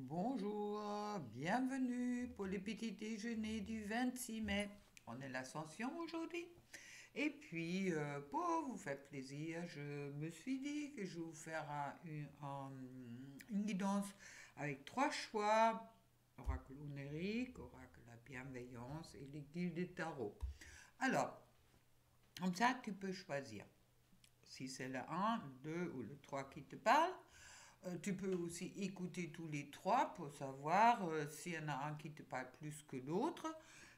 Bonjour, bienvenue pour le petit déjeuner du 26 mai. On est l'Ascension aujourd'hui. Et puis, pour vous faire plaisir, je me suis dit que je vais vous faire une guidance avec trois choix. Oracle onérique, oracle la bienveillance et les guides de tarot. Alors, comme ça, tu peux choisir. Si c'est le un, le 2 ou le 3 qui te parle. Tu peux aussi écouter tous les trois pour savoir s'il y en a un qui te parle plus que l'autre.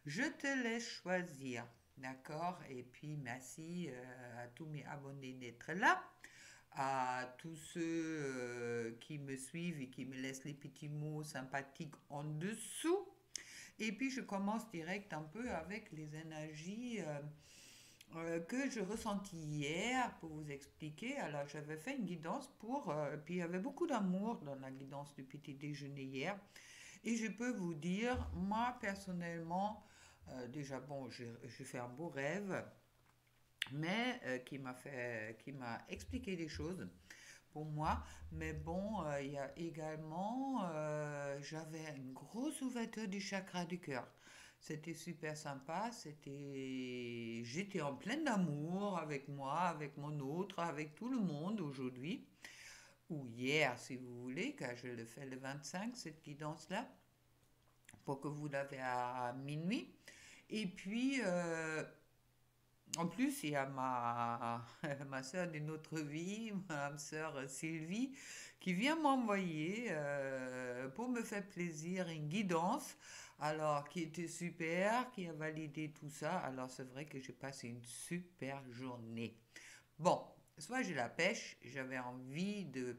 Je te laisse choisir. D'accord? Et puis merci à tous mes abonnés d'être là, à tous ceux qui me suivent et qui me laissent les petits mots sympathiques en dessous. Et puis je commence direct un peu avec les énergies que je ressentis hier pour vous expliquer. Alors j'avais fait une guidance puis il y avait beaucoup d'amour dans la guidance du petit déjeuner hier. Et je peux vous dire, moi personnellement, déjà bon, j'ai fait un beau rêve, mais qui m'a expliqué des choses pour moi. Mais bon, il y a également, j'avais une grosse ouverture du chakra du cœur. C'était super sympa, j'étais en plein amour avec moi, avec mon autre, avec tout le monde aujourd'hui, ou hier si vous voulez, car je le fais le 25, cette guidance-là, pour que vous l'avez à minuit. Et puis, en plus, il y a ma soeur d'une autre vie, ma soeur Sylvie, qui vient m'envoyer, pour me faire plaisir, une guidance, alors qui était super, qui a validé tout ça. Alors c'est vrai que j'ai passé une super journée. Bon, soit j'ai la pêche, j'avais envie de de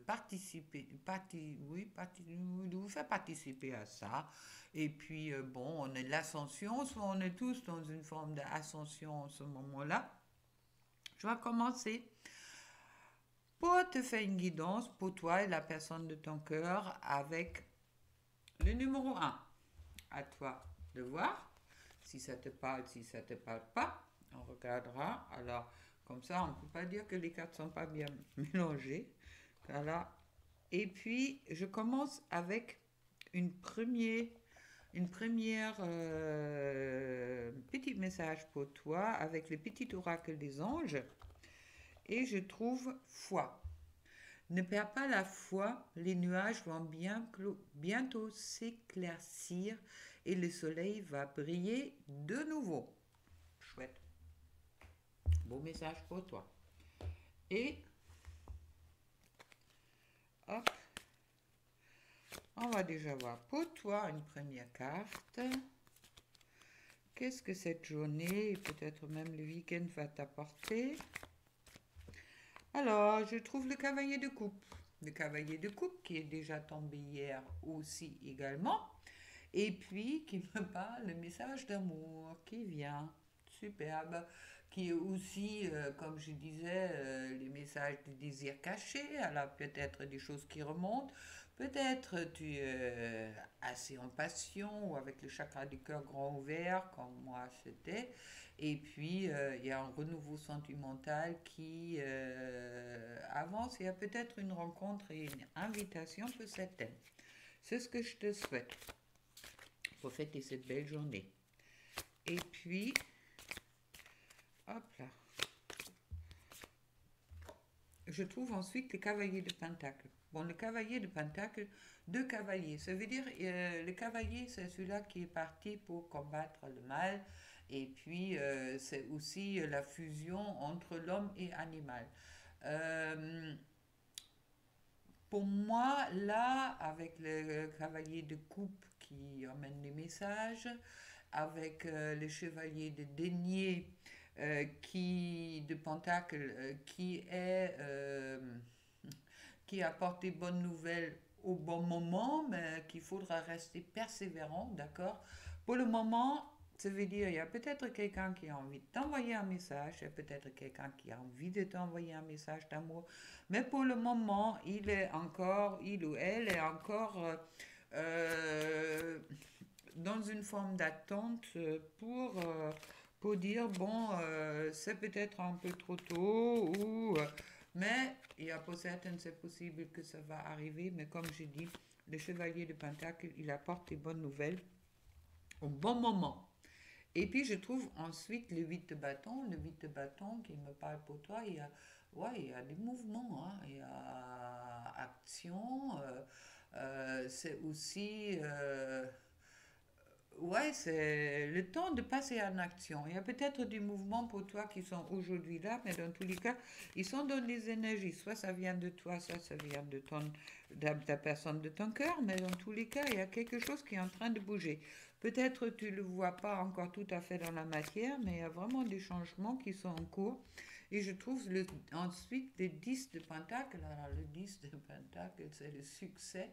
vous faire participer à ça. Et puis, bon, on est de l'ascension, soit on est tous dans une forme d'ascension en ce moment-là. Je vais commencer pour te faire une guidance pour toi et la personne de ton cœur avec le numéro un. À toi de voir si ça te parle, si ça te parle pas. On regardera. Alors, comme ça, on ne peut pas dire que les cartes sont pas bien mélangées. Voilà. Et puis, je commence avec une première, une première petit message pour toi avec le petit oracle des anges. Et je trouve foi. Ne perds pas la foi, les nuages vont bientôt s'éclaircir et le soleil va briller de nouveau. Chouette. Beau message pour toi. Et hop, on va déjà voir pour toi une première carte. Qu'est-ce que cette journée et peut-être même le week-end va t'apporter? Alors, je trouve le cavalier de coupe. Le cavalier de coupe qui est déjà tombé hier aussi également. Et puis qui me parle le message d'amour qui vient. Superbe. Qui est aussi, comme je disais, les messages de désir caché. Alors peut-être des choses qui remontent. Peut-être tu es assez en passion ou avec le chakra du cœur grand ouvert comme moi c'était. Et puis il y a un renouveau sentimental qui avance. Il y a peut-être une rencontre et une invitation pour cette thème. C'est ce que je te souhaite pour fêter cette belle journée. Et puis, hop là. Je trouve ensuite le cavalier de Pentacle. Bon, le cavalier de Pentacle, deux cavaliers. Ça veut dire, le cavalier, c'est celui-là qui est parti pour combattre le mal. Et puis, c'est aussi la fusion entre l'homme et l'animal. Euh, pour moi, là, avec le cavalier de coupe qui emmène les messages, avec le chevalier de denier de Pentacle qui apporte des bonnes nouvelles au bon moment, mais qu'il faudra rester persévérant, d'accord? Pour le moment, ça veut dire il y a peut-être quelqu'un qui a envie de t'envoyer un message, il y a peut-être quelqu'un qui a envie de t'envoyer un message d'amour, mais pour le moment, il ou elle est encore euh, dans une forme d'attente pour dire, bon, c'est peut-être un peu trop tôt ou Mais il y a pour certaines, c'est possible que ça va arriver. Mais comme j'ai dit, le chevalier de Pentacle, il apporte des bonnes nouvelles au bon moment. Et puis je trouve ensuite le 8 de bâton, le 8 de bâton qui me parle pour toi, ouais, il y a des mouvements, hein, il y a action, c'est aussi, ouais, c'est le temps de passer en action. Il y a peut-être des mouvements pour toi qui sont aujourd'hui là, mais dans tous les cas, ils sont dans les énergies. Soit ça vient de toi, soit ça vient de ta personne, de ton cœur, mais dans tous les cas, il y a quelque chose qui est en train de bouger. Peut-être tu ne le vois pas encore tout à fait dans la matière, mais il y a vraiment des changements qui sont en cours. Et je trouve ensuite le 10 de Pentacle. Alors, le 10 de Pentacle, c'est le succès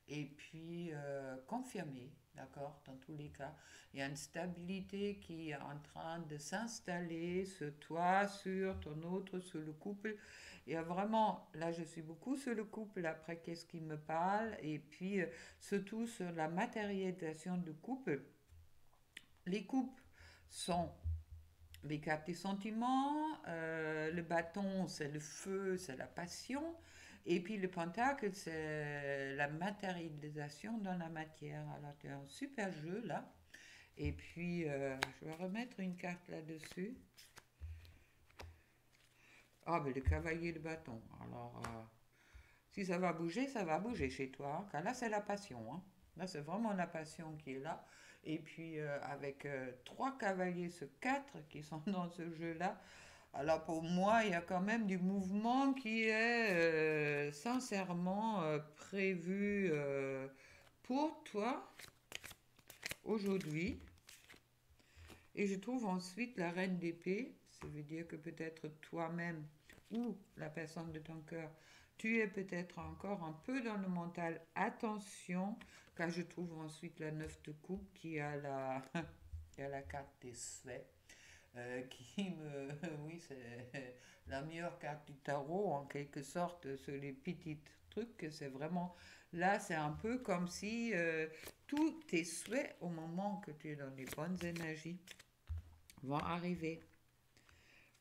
et puis confirmé, d'accord, dans tous les cas. Il y a une stabilité qui est en train de s'installer sur toi, sur ton autre, sur le couple. Il y a vraiment, là je suis beaucoup sur le couple, après qu'est-ce qui me parle, et puis surtout sur la matérialisation du couple. Les couples sont les cartes des sentiments, le bâton c'est le feu, c'est la passion, et puis le pentacle c'est la matérialisation dans la matière. Alors tu as un super jeu là, et puis je vais remettre une carte là-dessus. Ah, mais le cavalier de bâton. Alors, si ça va bouger chez toi, hein, car là c'est la passion. Hein. Là c'est vraiment la passion qui est là. Et puis avec trois cavaliers sur quatre qui sont dans ce jeu-là, alors pour moi, il y a quand même du mouvement qui est sincèrement prévu pour toi aujourd'hui. Et je trouve ensuite la reine d'épée, ça veut dire que peut-être toi-même ou la personne de ton cœur, tu es peut-être encore un peu dans le mental. Attention, car je trouve ensuite la neuf de coupe qui a qui a la carte des souhaits. Qui me. Oui, c'est la meilleure carte du tarot, en quelque sorte, sur les petits trucs. C'est vraiment. Là, c'est un peu comme si tous tes souhaits, au moment que tu es dans les bonnes énergies, vont arriver.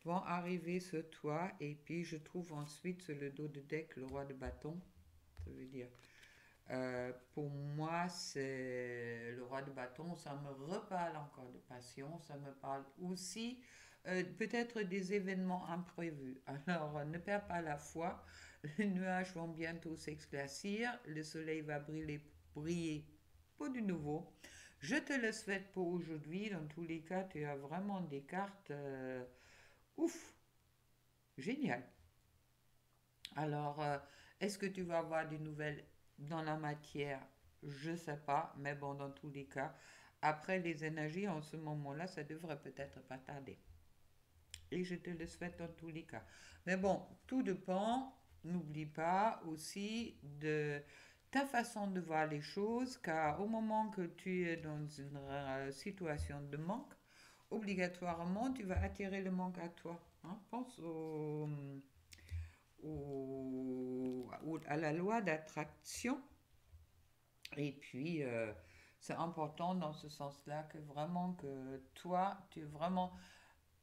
Vont arriver sur toi. Et puis, je trouve ensuite sur le dos de deck le roi de bâton. Ça veut dire. Pour moi, c'est le roi de bâton, ça me reparle encore de passion, ça me parle aussi peut-être des événements imprévus. Alors, ne perds pas la foi, les nuages vont bientôt s'éclaircir, le soleil va briller pour du nouveau. Je te le souhaite pour aujourd'hui, dans tous les cas, tu as vraiment des cartes ouf, génial. Alors, est-ce que tu vas avoir des nouvelles dans la matière? Je ne sais pas, mais bon, dans tous les cas, après les énergies, en ce moment-là, ça devrait peut-être pas tarder. Et je te le souhaite dans tous les cas. Mais bon, tout dépend, n'oublie pas aussi de ta façon de voir les choses, car au moment que tu es dans une situation de manque, obligatoirement, tu vas attirer le manque à toi. Hein. Pense à la loi d'attraction. Et puis, c'est important dans ce sens-là que vraiment que toi, tu es vraiment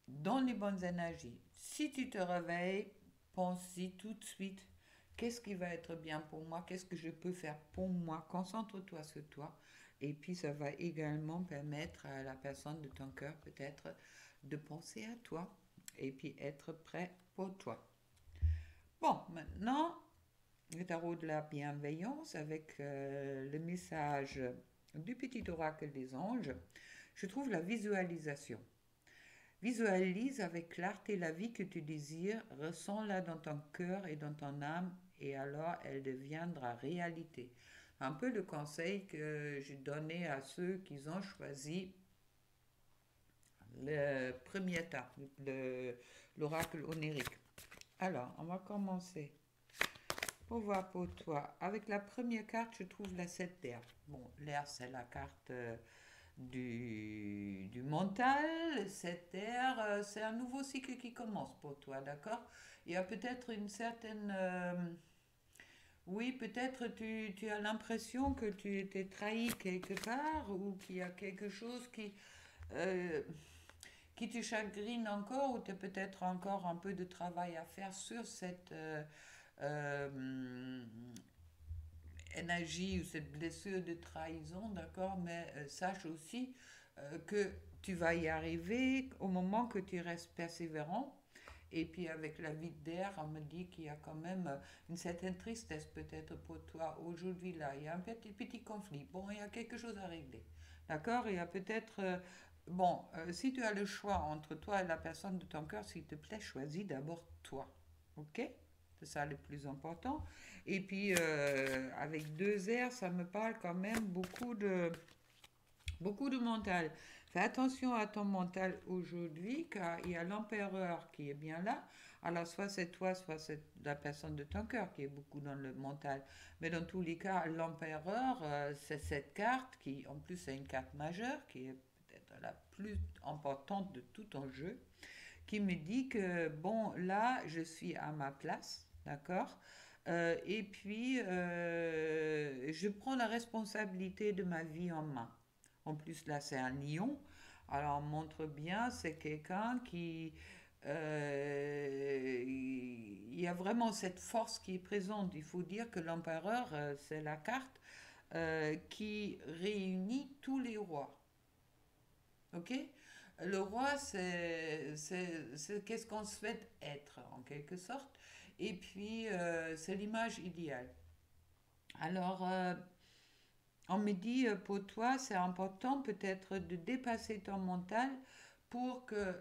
dans les bonnes énergies. Si tu te réveilles, pense-y tout de suite. Qu'est-ce qui va être bien pour moi? Qu'est-ce que je peux faire pour moi? Concentre-toi sur toi. Et puis, ça va également permettre à la personne de ton cœur peut-être de penser à toi et puis être prêt pour toi. Bon, maintenant, le tarot de la bienveillance avec le message du petit oracle des anges, je trouve la visualisation. Visualise avec clarté la vie que tu désires, ressens-la dans ton cœur et dans ton âme, et alors elle deviendra réalité. Un peu le conseil que j'ai donné à ceux qui ont choisi le premier tas, l'oracle onirique. Alors, on va commencer. Pour voir pour toi. Avec la première carte, je trouve la 7 d'air. Bon, l'air, c'est la carte du mental. 7 air, c'est un nouveau cycle qui commence pour toi, d'accord? Il y a peut-être une certaine... oui, peut-être tu as l'impression que tu étais trahi quelque part ou qu'il y a quelque chose euh, qui te chagrine encore, ou tu as peut-être encore un peu de travail à faire sur cette euh, énergie ou cette blessure de trahison, d'accord? Mais sache aussi que tu vas y arriver au moment que tu restes persévérant. Et puis avec la vie d'air, on me dit qu'il y a quand même une certaine tristesse peut-être pour toi aujourd'hui là. Il y a un petit conflit. Bon, il y a quelque chose à régler. D'accord? Il y a peut-être... bon, si tu as le choix entre toi et la personne de ton cœur, s'il te plaît, choisis d'abord toi. OK? C'est ça le plus important. Et puis avec deux R, ça me parle quand même beaucoup de mental. Fais attention à ton mental aujourd'hui, car il y a l'empereur qui est bien là. Alors, soit c'est toi, soit c'est la personne de ton cœur qui est beaucoup dans le mental. Mais dans tous les cas, l'empereur, c'est cette carte qui, en plus, c'est une carte majeure, qui est peut-être la plus importante de tout ton jeu, qui me dit que, bon, là, je suis à ma place, d'accord? Et puis, je prends la responsabilité de ma vie en main. En plus, là, c'est un lion. Alors, montre bien, c'est quelqu'un qui... il y a vraiment cette force qui est présente. Il faut dire que l'empereur, c'est la carte qui réunit tous les rois. OK? Le roi, c'est qu'est-ce qu'on souhaite être, en quelque sorte. Et puis, c'est l'image idéale. Alors, on me dit, pour toi, c'est important peut-être de dépasser ton mental pour que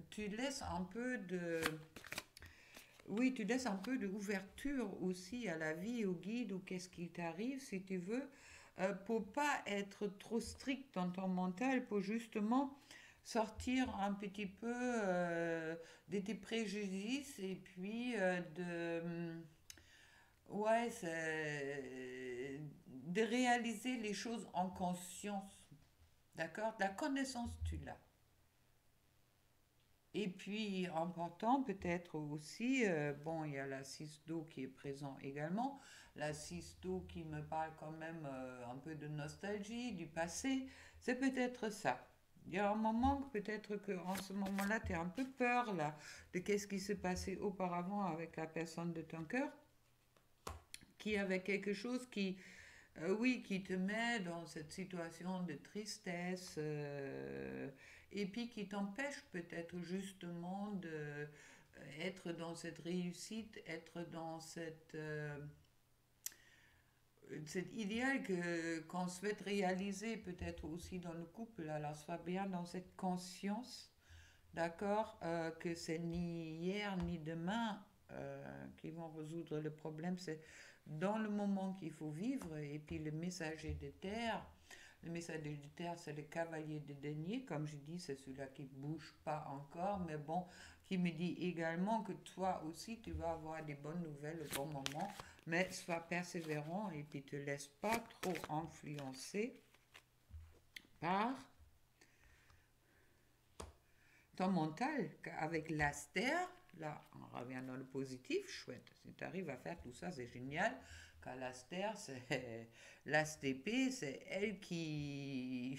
tu laisses un peu de... Oui, tu laisses un peu d'ouverture aussi à la vie, au guide, ou qu'est-ce qui t'arrive, si tu veux, pour pas être trop strict dans ton mental, pour justement sortir un petit peu de tes préjudices et puis ouais, c'est de réaliser les choses en conscience, d'accord? La connaissance, tu l'as. Et puis, important peut-être aussi, bon, il y a la cysto qui est présent également. La cysto qui me parle quand même un peu de nostalgie, du passé. C'est peut-être ça. Il y a un moment, peut-être qu'en ce moment-là, tu as un peu peur là, de qu'est-ce qui s'est passé auparavant avec la personne de ton cœur, qui avait quelque chose qui, oui, qui te met dans cette situation de tristesse et puis qui t'empêche peut-être justement de être dans cette réussite, être dans cet idéal qu'on souhaite réaliser peut-être aussi dans le couple. Alors sois bien dans cette conscience, d'accord, que c'est ni hier ni demain qui vont résoudre le problème, c'est dans le moment qu'il faut vivre. Et puis le messager de terre, le messager de terre, c'est le cavalier de denier, comme je dis, c'est celui-là qui ne bouge pas encore, mais bon, qui me dit également que toi aussi, tu vas avoir des bonnes nouvelles au bon moment, mais sois persévérant et puis te laisse pas trop influencer par ton mental. Avec l'astère, là, on revient dans le positif, chouette. Si tu arrives à faire tout ça, c'est génial. Car l'astère, c'est l'ASTP, c'est elle qui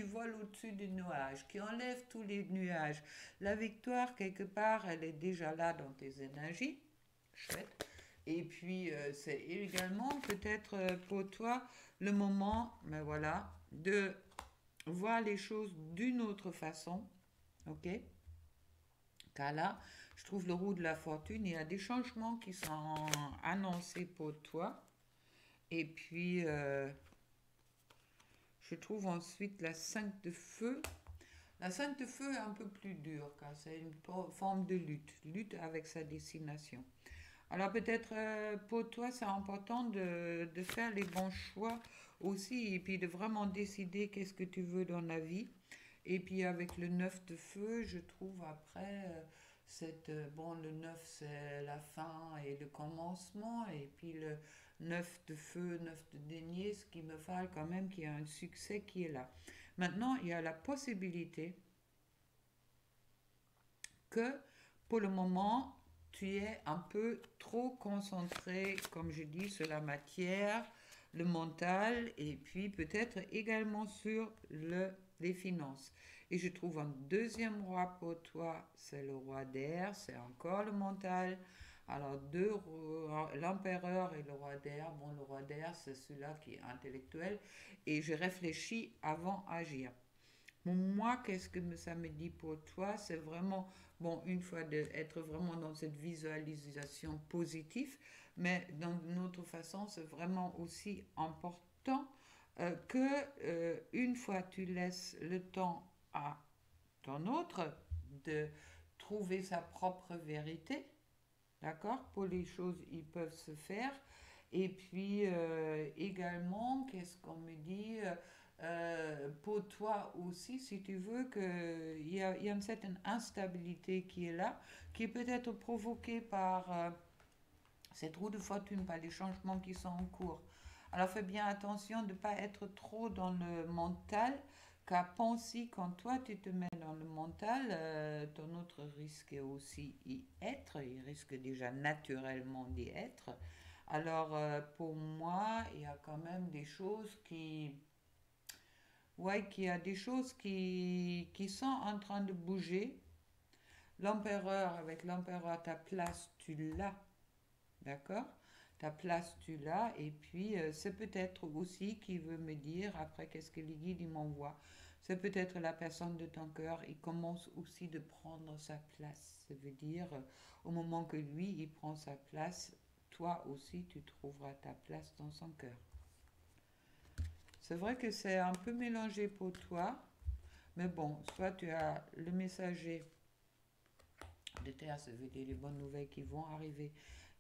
vole au-dessus du nuage, qui enlève tous les nuages. La victoire, quelque part, elle est déjà là dans tes énergies. Chouette. Et puis, c'est également peut-être pour toi le moment, mais voilà, de voir les choses d'une autre façon. OK? Car là, je trouve le roue de la fortune, il y a des changements qui sont annoncés pour toi. Et puis, je trouve ensuite la 5 de feu. La 5 de feu est un peu plus dure, car c'est une forme de lutte, lutte avec sa destination. Alors peut-être pour toi, c'est important de faire les bons choix aussi, et puis de vraiment décider qu'est-ce que tu veux dans la vie. Et puis avec le 9 de feu, je trouve après, bon, le 9 c'est la fin et le commencement, et puis le 9 de feu, 9 de denier, ce qui me parle quand même qu'il y a un succès qui est là. Maintenant, il y a la possibilité que pour le moment, tu es un peu trop concentré, comme je dis, sur la matière, le mental, et puis peut-être également sur les finances. Et je trouve un deuxième roi pour toi, c'est le roi d'air, c'est encore le mental. Alors, l'empereur et le roi d'air. Bon, le roi d'air, c'est celui-là qui est intellectuel. Et je réfléchis avant agir. Moi, qu'est-ce que ça me dit pour toi? C'est vraiment, bon, une fois d'être vraiment dans cette visualisation positive, mais d'une autre façon, c'est vraiment aussi important que une fois tu laisses le temps à ton autre de trouver sa propre vérité, d'accord? Pour les choses, ils peuvent se faire. Et puis également, qu'est-ce qu'on me dit pour toi aussi, si tu veux, qu'il y a une certaine instabilité qui est là, qui est peut-être provoquée par cette roue de fortune, par les changements qui sont en cours. Alors fais bien attention de ne pas être trop dans le mental, car penser quand toi tu te mets dans le mental, ton autre risque aussi y être, il risque déjà naturellement d'y être. Alors pour moi, il y a quand même des choses qui... Ouais, qu'il y a des choses qui sont en train de bouger. L'empereur, avec l'empereur, ta place, tu l'as. D'accord? Ta place, tu l'as. Et puis, c'est peut-être aussi qui veut me dire, après, qu'est-ce que les guides m'envoient. C'est peut-être la personne de ton cœur. Il commence aussi de prendre sa place. Ça veut dire, au moment que lui, il prend sa place, toi aussi, tu trouveras ta place dans son cœur. C'est vrai que c'est un peu mélangé pour toi. Mais bon, soit tu as le messager de terre, ça veut dire les bonnes nouvelles qui vont arriver,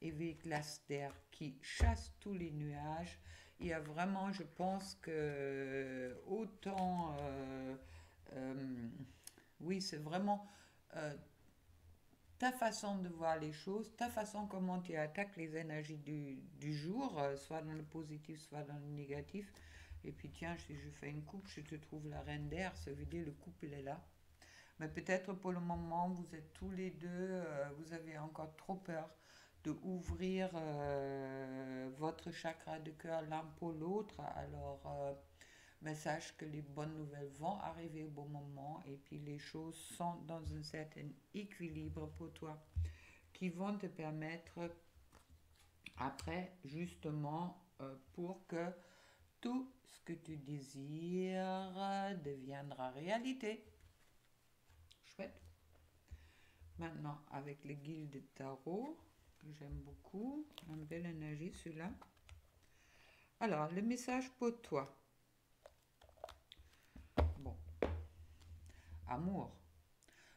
et glace d'air qui chasse tous les nuages. Il y a vraiment, je pense que autant, euh, oui, c'est vraiment euh, ta façon de voir les choses, ta façon comment tu attaques les énergies du jour, soit dans le positif, soit dans le négatif. Et puis tiens, si je fais une coupe, je te trouve la reine d'air, ça veut dire le couple est là. Mais peut-être pour le moment, vous êtes tous les deux, vous avez encore trop peur de ouvrir votre chakra de cœur l'un pour l'autre. Alors, mais sache que les bonnes nouvelles vont arriver au bon moment et puis les choses sont dans un certain équilibre pour toi qui vont te permettre après justement pour que tout ce que tu désires deviendra réalité. Chouette. Maintenant, avec les guildes de tarot, que j'aime beaucoup, une belle énergie celui-là. Alors, le message pour toi. Bon, amour.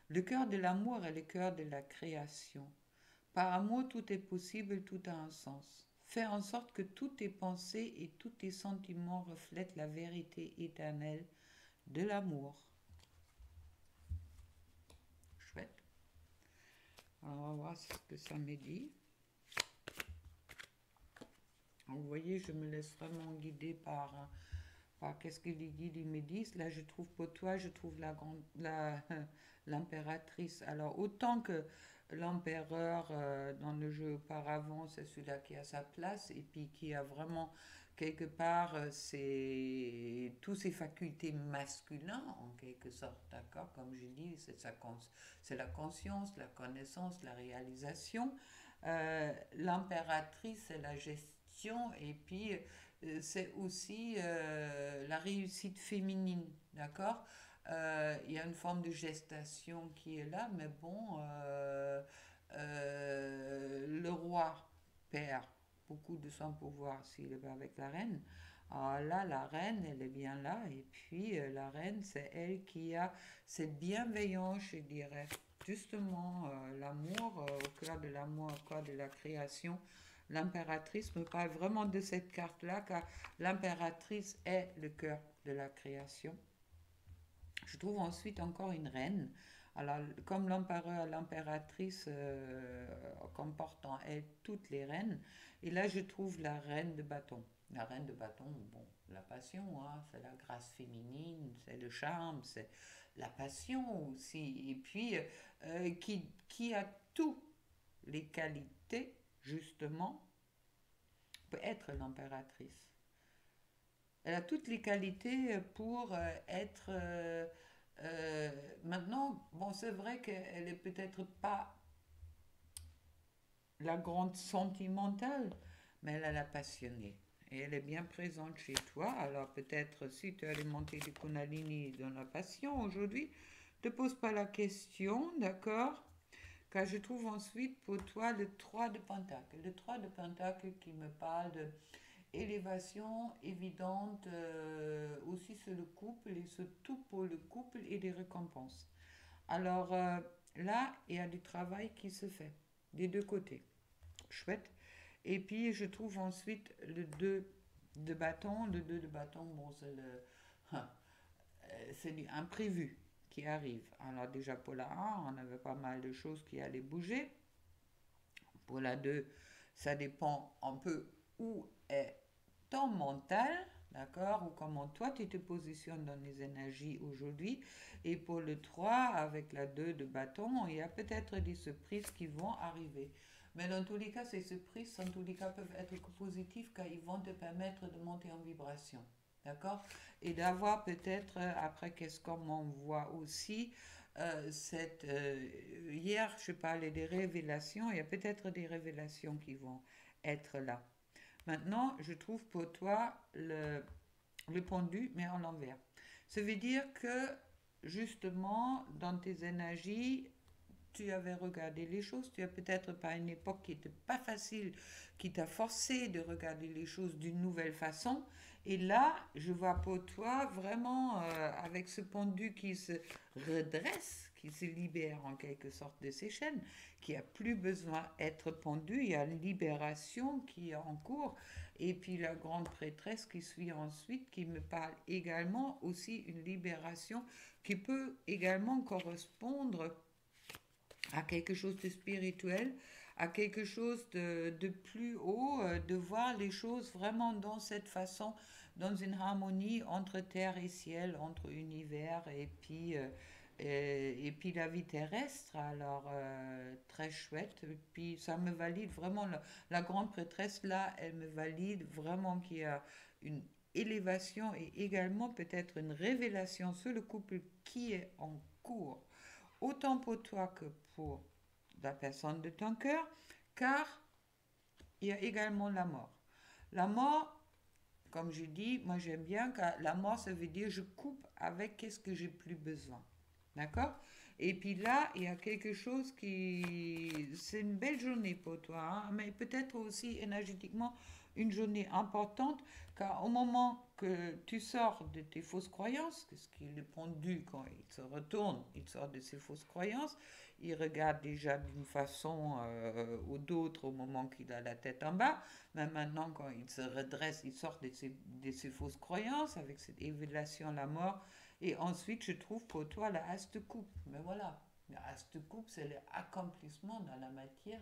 Le cœur de l'amour est le cœur de la création. Par amour, tout est possible, tout a un sens. Fais en sorte que toutes tes pensées et tous tes sentiments reflètent la vérité éternelle de l'amour. Chouette. Alors, on va voir ce que ça me dit. Vous voyez, je me laisse vraiment guider par qu'est-ce que les guides me disent. Là, je trouve pour toi, je trouve l'impératrice. Alors, autant que l'empereur dans le jeu auparavant, c'est celui-là qui a sa place et puis qui a vraiment quelque part tous ses facultés masculines en quelque sorte, d'accord? Comme je dis, c'est la conscience, la connaissance, la réalisation. L'impératrice, c'est la gestion et puis c'est aussi la réussite féminine, d'accord? Il y a une forme de gestation qui est là, mais bon, le roi perd beaucoup de son pouvoir s'il est pas avec la reine. Alors là, la reine, elle est bien là, et puis la reine, c'est elle qui a cette bienveillance, je dirais. Justement, l'amour, au cœur de l'amour, au cœur de la création. L'impératrice me parle vraiment de cette carte-là, car l'impératrice est le cœur de la création. Je trouve ensuite encore une reine. Alors, comme l'empereur, l'impératrice comporte en elle toutes les reines, et là je trouve la reine de bâton. La reine de bâton, bon, la passion, hein, c'est la grâce féminine, c'est le charme, c'est la passion aussi, et puis qui a toutes les qualités, justement, peut être l'impératrice. Elle a toutes les qualités pour être Euh, Maintenant, bon, c'est vrai qu'elle est peut-être pas la grande sentimentale, mais elle a la passionnée. Et elle est bien présente chez toi. Alors peut-être si tu as alimenté du Kundalini dans la passion aujourd'hui, ne te pose pas la question, d'accord? Car je trouve ensuite pour toi le 3 de Pentacle. Le 3 de Pentacle qui me parle de élévation évidente aussi sur le couple et surtout pour le couple et des récompenses. Alors là, il y a du travail qui se fait des deux côtés. Chouette. Et puis je trouve ensuite le 2 de bâton. Le 2 de bâton, bon, c'est du imprévu qui arrive. Alors déjà pour la 1, on avait pas mal de choses qui allaient bouger. Pour la 2, ça dépend un peu où est ton mental, d'accord, ou comment toi tu te positionnes dans les énergies aujourd'hui. Et pour le 3, avec la 2 de bâton, il y a peut-être des surprises qui vont arriver. Mais dans tous les cas, ces surprises, en tous les cas, peuvent être positifs car ils vont te permettre de monter en vibration. D'accord? Et d'avoir peut-être, après, qu'est-ce qu'on m'envoie aussi, hier, je parlais des révélations, il y a peut-être des révélations qui vont être là. Maintenant, je trouve pour toi le pendu, mais en l'envers. Ça veut dire que, justement, dans tes énergies, tu avais regardé les choses, tu as peut-être pas une époque qui n'était pas facile, qui t'a forcé de regarder les choses d'une nouvelle façon. Et là, je vois pour toi vraiment avec ce pendu qui se redresse, qui se libère en quelque sorte de ses chaînes, qui a plus besoin d'être pendu, il y a une libération qui est en cours. Et puis la grande prêtresse qui suit ensuite, qui me parle également aussi une libération qui peut également correspondre à quelque chose de spirituel, à quelque chose de plus haut, de voir les choses vraiment dans cette façon, dans une harmonie entre terre et ciel, entre univers et puis la vie terrestre. Alors, très chouette. Et puis, ça me valide vraiment, la grande prêtresse, là, elle me valide vraiment qu'il y a une élévation et également peut-être une révélation sur le couple qui est en cours autant pour toi que pour la personne de ton cœur, car il y a également la mort. La mort, comme je dis, moi j'aime bien, car la mort, ça veut dire je coupe avec qu'est-ce que j'ai plus besoin. D'accord? Et puis là, il y a quelque chose qui... C'est une belle journée pour toi, hein, mais peut-être aussi énergétiquement une journée importante, car au moment que tu sors de tes fausses croyances, ce qui est le pendu quand il se retourne, il sort de ses fausses croyances, il regarde déjà d'une façon ou d'autre au moment qu'il a la tête en bas, mais maintenant quand il se redresse, il sort de ses fausses croyances avec cette évaluation à la mort, et ensuite, je trouve pour toi la haste coupe. Mais voilà, la haste coupe, c'est l'accomplissement dans la matière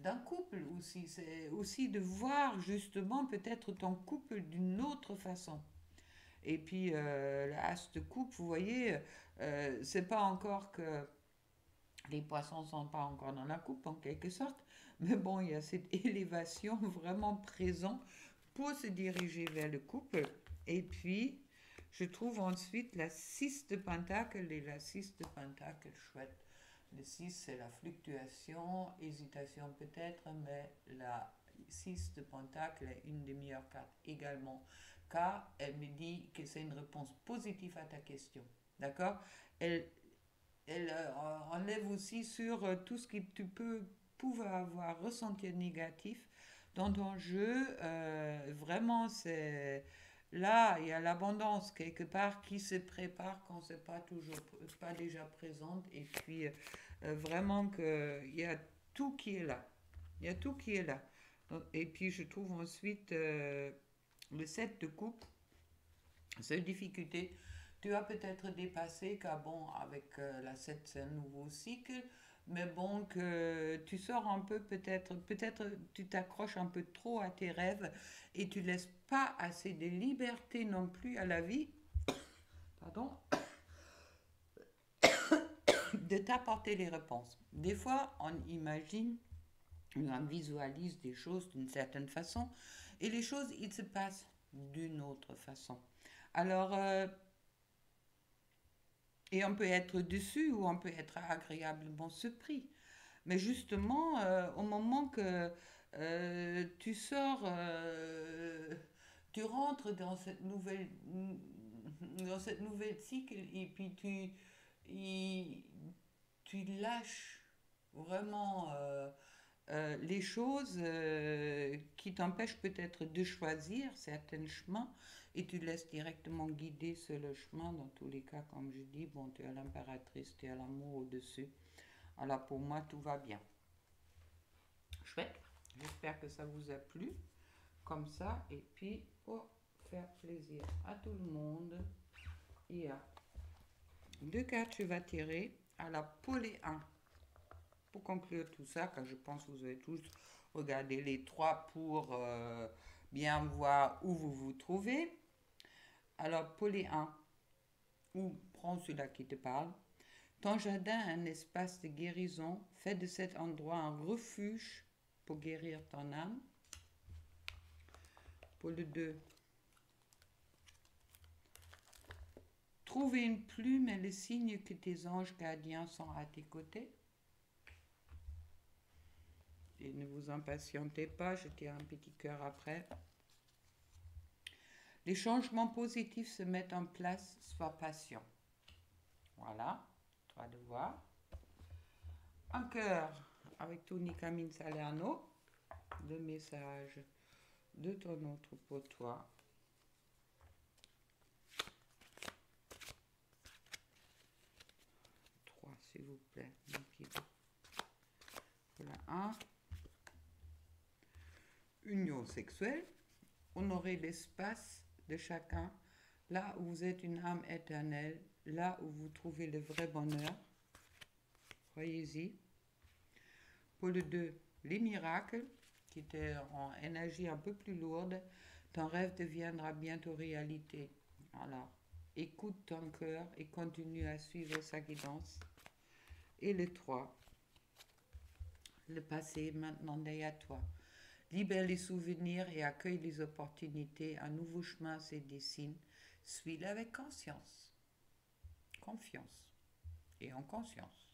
d'un couple aussi. C'est aussi de voir justement peut-être ton couple d'une autre façon. Et puis, la haste coupe, vous voyez, c'est pas encore que les poissons sont pas encore dans la coupe en quelque sorte. Mais bon, il y a cette élévation vraiment présente pour se diriger vers le couple. Et puis, je trouve ensuite la 6 de pentacle et la 6 de pentacle chouette. Le 6, c'est la fluctuation, hésitation peut-être, mais la 6 de pentacle est une des meilleures cartes également, car elle me dit que c'est une réponse positive à ta question. D'accord? Elle, elle enlève aussi sur tout ce que tu peux pouvoir avoir ressenti négatif dans ton jeu. Vraiment, c'est là, il y a l'abondance quelque part qui se prépare quand c'est pas toujours pas déjà présente. Et puis vraiment que il y a tout qui est là. Il y a tout qui est là. Et puis je trouve ensuite le 7 de coupe, cette difficulté tu as peut-être dépassé, car bon, avec la 7, c'est un nouveau cycle, mais bon, que tu sors un peu, peut-être tu t'accroches un peu trop à tes rêves et tu laisses pas assez de liberté non plus à la vie, pardon, de t'apporter les réponses. Des fois, on imagine, on visualise des choses d'une certaine façon et les choses, ils se passent d'une autre façon. Alors, Et on peut être dessus ou on peut être agréablement surpris. Mais justement, au moment que tu sors, tu rentres dans cette nouvelle cycle et puis y- tu lâches vraiment les choses qui t'empêchent peut-être de choisir certains chemins et tu laisses directement guider sur le chemin. Dans tous les cas, comme je dis, bon, tu es l'impératrice, tu as l'amour au-dessus. Alors pour moi, tout va bien. Chouette. J'espère que ça vous a plu. Comme ça, et puis pour faire plaisir à tout le monde, il y a deux cartes que tu vas tirer à la poly 1. Pour conclure tout ça, car je pense que vous avez tous regardé les trois pour bien voir où vous vous trouvez. Alors, poly 1, ou prends celui-là qui te parle. Ton jardin est un espace de guérison. Fais de cet endroit un refuge pour guérir ton âme. Pour le 2, trouve une plume et le signe que tes anges gardiens sont à tes côtés. Et ne vous impatientez pas, je tire un petit cœur après. Les changements positifs se mettent en place, sois patient. Voilà, toi de voir. Un cœur avec Tony Camille Salerno. Le message de ton autre pour toi. 3, s'il vous plaît. Voilà, 1. Union sexuelle. Honorez l'espace de chacun. Là où vous êtes une âme éternelle, là où vous trouvez le vrai bonheur. Croyez-y. Pour le 2, les miracles, qui étaient en énergie un peu plus lourde, ton rêve deviendra bientôt réalité. Alors, écoute ton cœur et continue à suivre sa guidance. Et le 3, le passé est maintenant derrière toi. Libère les souvenirs et accueille les opportunités. Un nouveau chemin se dessine. Suis-le avec conscience. Confiance. Et en conscience.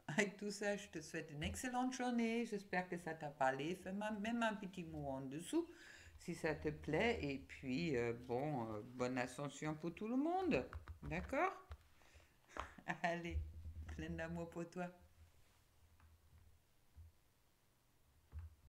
Avec tout ça, je te souhaite une excellente journée. J'espère que ça t'a parlé. Fais même un petit mot en dessous si ça te plaît. Et puis, bonne ascension pour tout le monde. D'accord? Allez, plein d'amour pour toi.